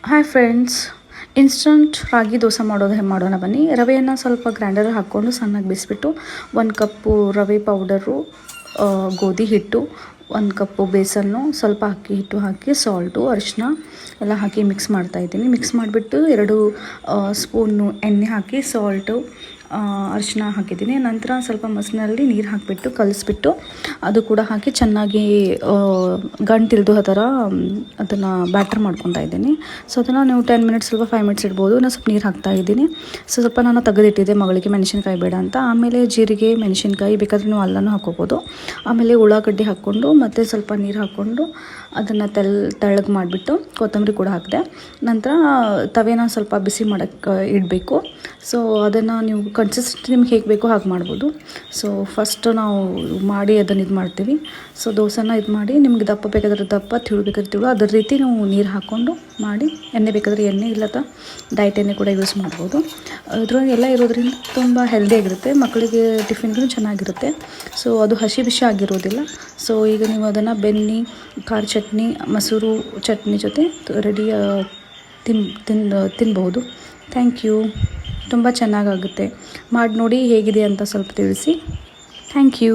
Hi friends, instant ರಾಗಿ ದೋಸೆ ಮಾಡೋದು ಹೆಂಗೆ ಮಾಡೋಣ ಬನ್ನಿ. ರವೆಯನ್ನು ಸ್ವಲ್ಪ ಗ್ರೈಂಡರ್ ಹಾಕ್ಕೊಂಡು ಸಣ್ಣಗೆ ಬಿಸಿಬಿಟ್ಟು 1 ಕಪ್ಪು ರವೆ ಪೌಡರು, ಗೋಧಿ ಹಿಟ್ಟು, 1 ಕಪ್ಪು ಬೇಸನ್ನು, ಸ್ವಲ್ಪ ಅಕ್ಕಿ ಹಿಟ್ಟು ಹಾಕಿ ಸಾಲ್ಟು, ಅರಿಶಿನ ಎಲ್ಲ ಹಾಕಿ ಮಿಕ್ಸ್ ಮಾಡ್ತಾಯಿದ್ದೀನಿ. ಮಿಕ್ಸ್ ಮಾಡಿಬಿಟ್ಟು 2 ಸ್ಪೂನು ಎಣ್ಣೆ ಹಾಕಿ ಸಾಲ್ಟು ಅರಿಶಿನ ಹಾಕಿದ್ದೀನಿ. ನಂತರ ಸ್ವಲ್ಪ ಮೊಸರಿನಲ್ಲಿ ನೀರು ಹಾಕಿಬಿಟ್ಟು ಕಲಿಸ್ಬಿಟ್ಟು ಅದು ಕೂಡ ಹಾಕಿ ಚೆನ್ನಾಗಿ ಗಂಟಿಲ್ದು ಆ ಥರ ಅದನ್ನು ಬ್ಯಾಟರ್ ಮಾಡ್ಕೊತಾ ಇದ್ದೀನಿ. ಸೊ ಅದನ್ನು ನೀವು 10 ಮಿನಿಟ್ಸ್ ಸ್ವಲ್ಪ 5 ಮಿನಿಟ್ಸ್ ಇಡ್ಬೋದು. ನಾನು ಸ್ವಲ್ಪ ನೀರು ಹಾಕ್ತಾಯಿದ್ದೀನಿ. ಸ್ವಲ್ಪ ನಾನು ತೆಗೆದಿಟ್ಟಿದ್ದೆ ಮಗಳಿಗೆ ಮೆಣಸಿನ್ಕಾಯಿ ಬೇಡ ಅಂತ. ಆಮೇಲೆ ಜೀರಿಗೆ, ಮೆಣಸಿನ್ಕಾಯಿ ಬೇಕಾದರೆ ನೀವು ಅಲ್ಲನೂ ಹಾಕ್ಕೋಬೋದು. ಆಮೇಲೆ ಉಳ್ಳಾಗಡ್ಡಿ ಹಾಕ್ಕೊಂಡು ಮತ್ತು ಸ್ವಲ್ಪ ನೀರು ಹಾಕ್ಕೊಂಡು ಅದನ್ನು ತೆಳ್ಳಗೆ ಮಾಡಿಬಿಟ್ಟು ಕೊತ್ತಂಬರಿ ಕೂಡ ಹಾಕಿದೆ. ನಂತರ ತವೆನ ಸ್ವಲ್ಪ ಬಿಸಿ ಮಾಡೋಕ್ಕೆ ಇಡಬೇಕು. ಸೊ ಅದನ್ನು ನೀವು ಕನ್ಸಿಸ್ಟೆನ್ಸಿ ನಿಮ್ಗೆ ಹೇಗೆ ಬೇಕೋ ಹಾಗೆ ಮಾಡ್ಬೋದು. ಸೊ ಫಸ್ಟ್ ನಾವು ಮಾಡಿ ಅದನ್ನು ಇದು ಮಾಡ್ತೀವಿ. ಸೊ ದೋಸೆನ ಇದು ಮಾಡಿ ನಿಮ್ಗೆ ದಪ್ಪ ಬೇಕಾದ್ರೆ ದಪ್ಪ, ತಿಳು ಬೇಕಾದ್ರೆ ತಿಳು, ಅದ್ರ ರೀತಿ ನಾವು ನೀರು ಹಾಕ್ಕೊಂಡು ಮಾಡಿ, ಎಣ್ಣೆ ಬೇಕಾದರೆ ಎಣ್ಣೆ, ಇಲ್ಲದ ಡೈಟ್ ಎಣ್ಣೆ ಕೂಡ ಯೂಸ್ ಮಾಡ್ಬೋದು. ಇದ್ರೊಳಗೆ ಎಲ್ಲ ಇರೋದ್ರಿಂದ ತುಂಬ ಹೆಲ್ದಿಯಾಗಿರುತ್ತೆ, ಮಕ್ಕಳಿಗೆ ಟಿಫಿನ್ಗೂ ಚೆನ್ನಾಗಿರುತ್ತೆ. ಸೊ ಅದು ಹಸಿ ಬಿಸಿ ಆಗಿರೋದಿಲ್ಲ. ಸೊ ಈಗ ನೀವು ಅದನ್ನು ಬೆನ್ನಿ, ಖಾರ ಚಟ್ನಿ, ಮೊಸರು ಚಟ್ನಿ ಜೊತೆ ರೆಡಿ ತಿನ್ಬೋದು. Thank you. ತುಂಬ ಚೆನ್ನಾಗಾಗುತ್ತೆ. ಮಾಡಿ ನೋಡಿ ಹೇಗಿದೆ ಅಂತ ಸ್ವಲ್ಪ ತಿಳಿಸಿ. Thank you.